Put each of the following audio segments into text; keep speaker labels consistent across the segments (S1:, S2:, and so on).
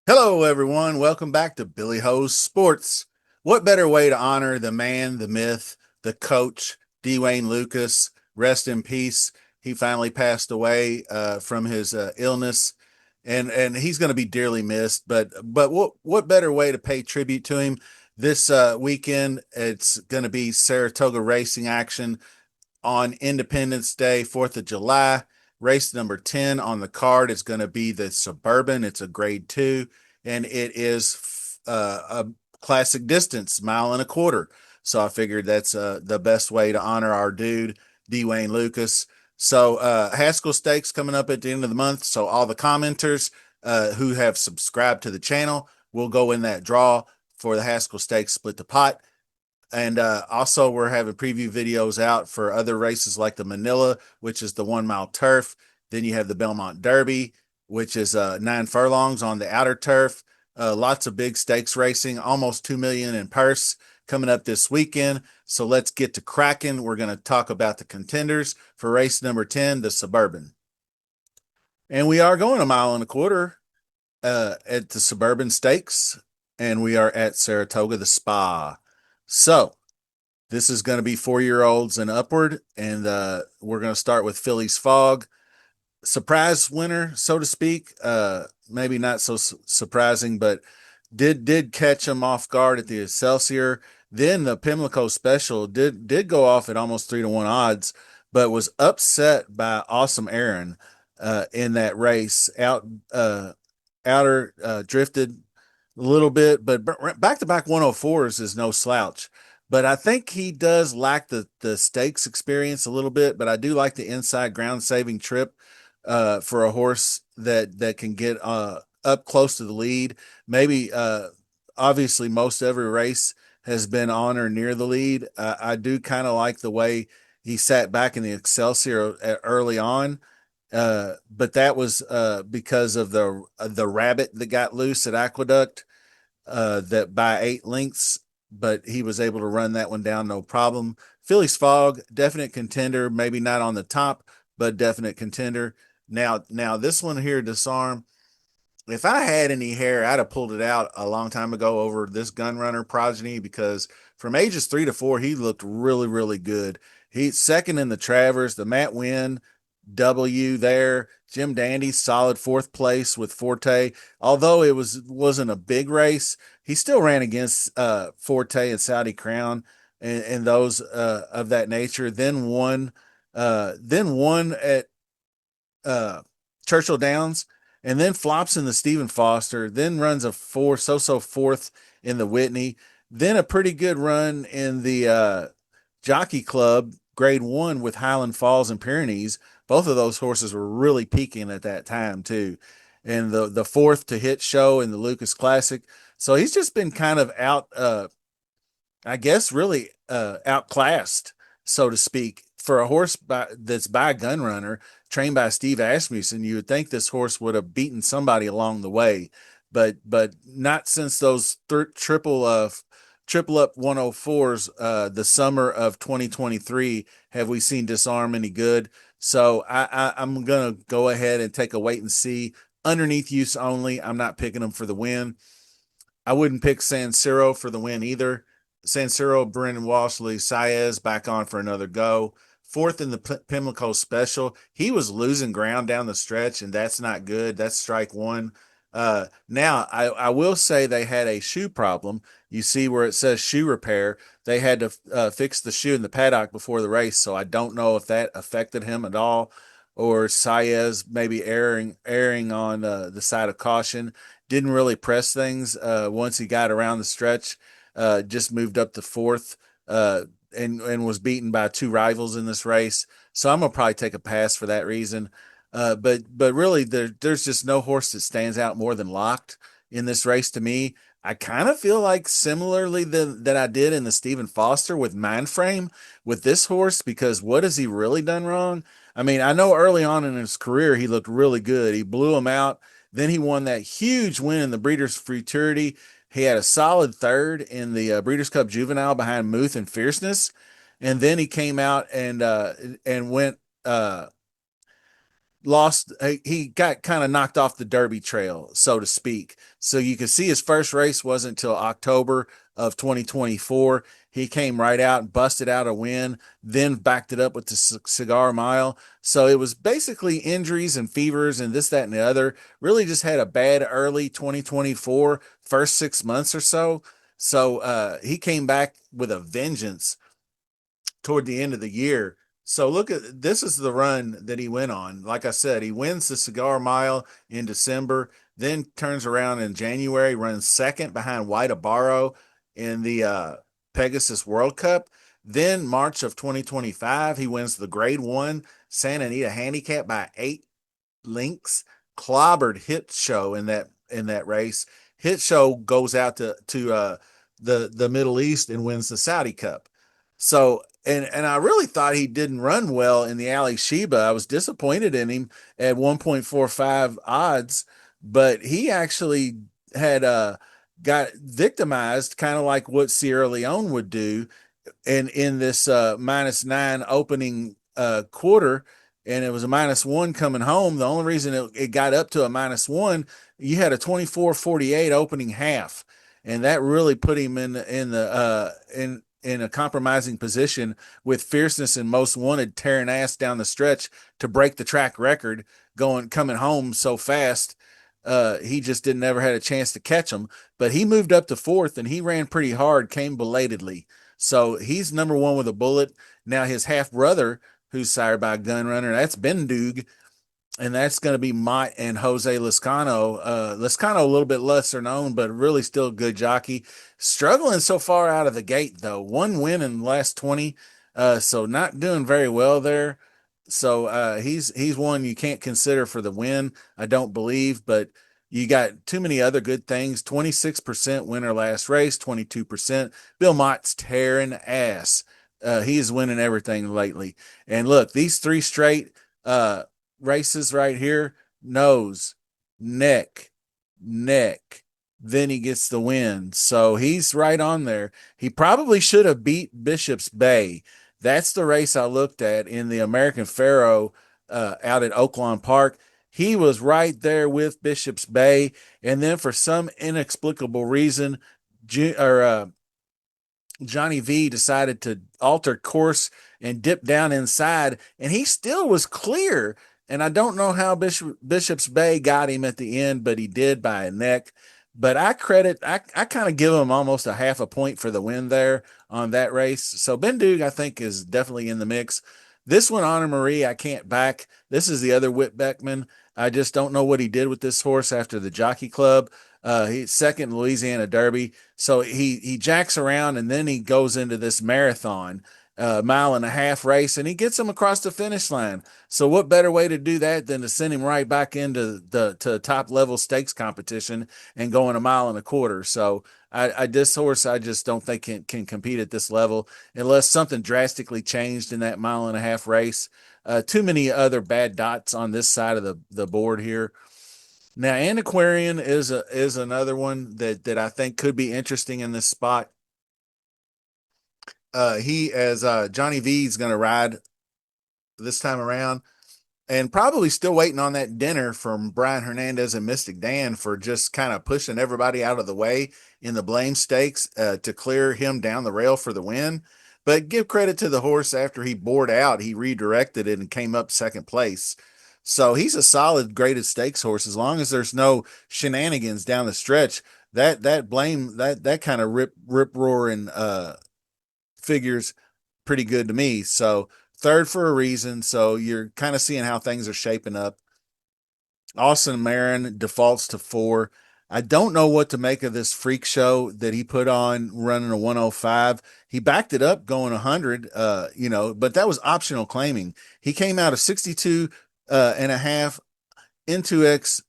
S1: Hello, everyone. Welcome back to Billy Ho's Sports. What better way to honor the man, the myth, the coach, Dwayne Lucas? Rest in peace. He finally passed away from his illness, and he's going to be dearly missed. But what better way to pay tribute to him this weekend? It's going to be Saratoga racing action on Independence Day, 4th of July. Race number 10 on the card is going to be the Suburban. It's a grade 2, and it is a classic distance, mile and a quarter. So I figured that's the best way to honor our dude, Dwayne Lucas. So Haskell Stakes coming up at the end of the month. So all the commenters who have subscribed to the channel will go in that draw for the Haskell Stakes Split the Pot. And also, we're having preview videos out for other races like the Manila, which is the 1 mile turf. Then you have the Belmont Derby, which is 9 furlongs on the outer turf. Lots of big stakes racing, almost 2 million in purse coming up this weekend. So let's get to cracking. We're going to talk about the contenders for race number 10, the Suburban. And we are going 1 1/4 miles at the Suburban Stakes, and we are at Saratoga, the Spa. So this is going to be 4-year-olds and upward, and we're going to start with Phileas Fogg, surprise winner, so to speak. Maybe not so surprising, but did catch him off guard at the Excelsior. Then the Pimlico Special did go off at almost 3-1 odds, but was upset by Awesome Aaron in that race. Outer drifted a little bit, but back to back 104s is no slouch. But I think he does lack the stakes experience a little bit. But I do like the inside ground saving trip for a horse that can get up close to the lead. Maybe obviously most every race has been on or near the lead. I do kind of like the way he sat back in the Excelsior early on. But that was because of the rabbit that got loose at Aqueduct that by 8 lengths, but he was able to run that one down no problem. Phileas Fogg, definite contender, maybe not on the top, but definite contender. Now this one here, Disarm. If I had any hair, I'd have pulled it out a long time ago over this gun runner progeny because from ages 3 to 4, he looked really, really good. He's second in the Travers, the Matt Wynn W there. Jim Dandy, solid 4th place with Forte. Although it wasn't a big race, he still ran against Forte and Saudi Crown and those of that nature. Then won at Churchill Downs, and then flops in the Stephen Foster. Then runs a so-so 4th in the Whitney. Then a pretty good run in the Jockey Club Grade 1 with Highland Falls and Pyrenees. Both of those horses were really peaking at that time too. And the 4th to hit show in the Lucas Classic. So he's just been kind of out, I guess, really outclassed, so to speak, for a horse that's by a gun runner trained by Steve Asmussen. You would think this horse would have beaten somebody along the way, but not since those triple up 104s the summer of 2023 have we seen Disarm any good. So I'm gonna go ahead and take a wait and see. Underneath use only. I'm not picking them for the win. I wouldn't pick Siro for the win either. Siro, Brendan Washley, Saez back on for another go. 4th in the Pimlico Special. He was losing ground down the stretch, and that's not good. That's strike 1. Now, I will say they had a shoe problem. You see where it says shoe repair. They had to fix the shoe in the paddock before the race, so I don't know if that affected him at all, or Saez maybe erring on the side of caution. Didn't really press things once he got around the stretch. Just moved up to 4th and was beaten by 2 rivals in this race. So I'm gonna probably take a pass for that reason. But really, there's just no horse that stands out more than Locked in this race to me. I kind of feel like similarly that I did in the Stephen Foster with Mindframe with this horse, because what has he really done wrong? I mean, I know early on in his career he looked really good. He blew him out. Then he won that huge win in the Breeders' Futurity. He had a solid 3rd in the Breeders' Cup Juvenile behind Muth and Fierceness, and then he came out and went lost. He got kind of knocked off the Derby trail, so to speak. So you can see his first race wasn't until October of 2024. He came right out and busted out a win, then backed it up with the Cigar Mile. So it was basically injuries and fevers and this, that, and the other. Really just had a bad early 2024, first 6 months or so. So he came back with a vengeance toward the end of the year. So look at this is the run that he went on. Like I said, he wins the Cigar Mile in December, then turns around in January, runs second behind White Abaro in the Pegasus World Cup. Then March of 2025, he wins the Grade One Santa Anita Handicap by 8 lengths, clobbered Hit Show in that race. Hit Show goes out to the Middle East and wins the Saudi Cup. So and I really thought he didn't run well in the Ali Sheba. I was disappointed in him at 1.45 odds, but he actually had got victimized, kind of like what Sierra Leone would do, in this -9 opening quarter, and it was a -1 coming home. The only reason it got up to a -1, you had a 24-48 opening half, and that really put him in a compromising position with Fierceness and Most Wanted tearing ass down the stretch to break the track record, coming home so fast. He just didn't ever had a chance to catch him, but he moved up to fourth and he ran pretty hard, came belatedly. So he's number one with a bullet. Now his half brother, who's sired by a gun runner, that's Bendoog, and that's going to be Mott and Jose Lascano. Lascano a little bit lesser known, but really still a good jockey. Struggling so far out of the gate though. One win in the last 20, so not doing very well there. So he's one you can't consider for the win, I don't believe, but you got too many other good things. 26% winner last race, 22%. Bill Mott's tearing ass. He is winning everything lately. And look, these three straight races right here, nose, neck, neck. Then he gets the win. So he's right on there. He probably should have beat Bishop's Bay. That's the race I looked at in the American Pharoah out at Oaklawn Park. He was right there with Bishop's Bay. And then for some inexplicable reason, Johnny V decided to alter course and dip down inside, and he still was clear. And I don't know how Bishop's Bay got him at the end, but he did by a neck. But I kind of give him almost a half a point for the win there on that race. So Bendoog, I think, is definitely in the mix. This one, Honor Marie, I can't back. This is the other Whit Beckman. I just don't know what he did with this horse after the Jockey Club. He's second in Louisiana Derby. So he jacks around and then he goes into this marathon, mile and a half race, and he gets him across the finish line. So what better way to do that than to send him right back into the top level stakes competition and going a mile and a quarter? So this horse I just don't think can compete at this level unless something drastically changed in that mile and a half race. Too many other bad dots on this side of the board here. Now, Antiquarian is another one that I think could be interesting in this spot. He as Johnny V is going to ride this time around, and probably still waiting on that dinner from Brian Hernandez and Mystic Dan for just kind of pushing everybody out of the way in the Blame Stakes to clear him down the rail for the win. But give credit to the horse, after he bored out, he redirected it and came up second place. So he's a solid graded stakes horse as long as there's no shenanigans down the stretch. That kind of rip roaring figures pretty good to me. So third for a reason. So you're kind of seeing how things are shaping up. Austin Marin defaults to 4. I don't know what to make of this freak show that he put on running a 105. He backed it up going 100, but that was optional claiming. He came out of 62 and a half into X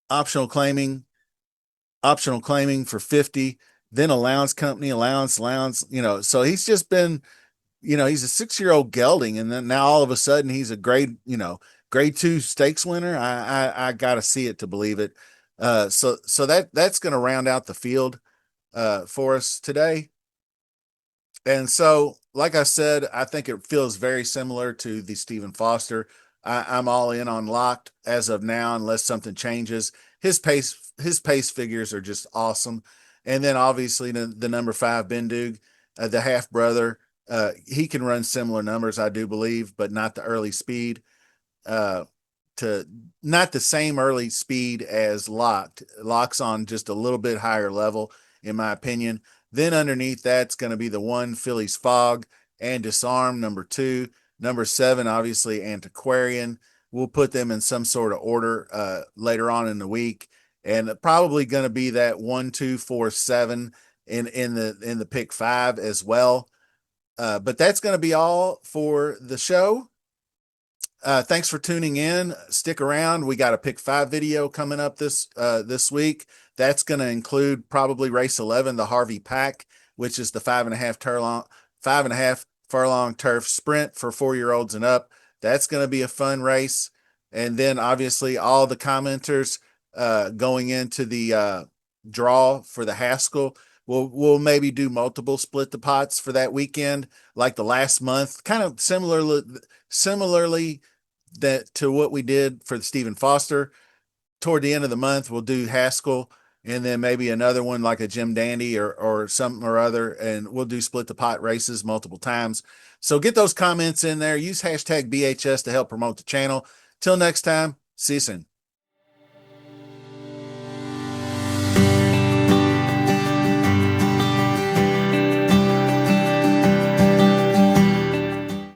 S1: optional claiming for 50, then allowance company, allowance, so he's just been, he's a 6-year-old gelding, and then now all of a sudden he's a grade 2 stakes winner. I gotta see it to believe it. So that's going to round out the field for us today. And so, like I said, I think it feels very similar to the Stephen Foster. I'm all in on Locked as of now, unless something changes. His pace figures are just awesome. And then obviously the number 5 Bendoog, the half brother, he can run similar numbers, I do believe, but not the early speed. Uh, to Not the same early speed as Locked. Locks on just a little bit higher level, in my opinion. Then underneath that's going to be the 1 Phileas Fogg and Disarm, number 2. Number 7, obviously Antiquarian. We'll put them in some sort of order later on in the week, and probably going to be that 1, 2, 4, 7 in the pick 5 as well. But that's going to be all for the show. Thanks for tuning in. Stick around. We got a pick 5 video coming up this week. That's going to include probably race 11, the Harvey Pack, which is the 5.5 furlong turf sprint for 4-year-olds and up. That's going to be a fun race. And then obviously all the commenters going into the draw for the Haskell. We'll maybe do multiple split the pots for that weekend, like the last month, kind of similarly that to what we did for the Stephen Foster. Toward the end of the month, we'll do Haskell, and then maybe another one like a Jim Dandy or something or other, and we'll do split the pot races multiple times. So get those comments in there. Use hashtag BHS to help promote the channel. Till next time, see you soon.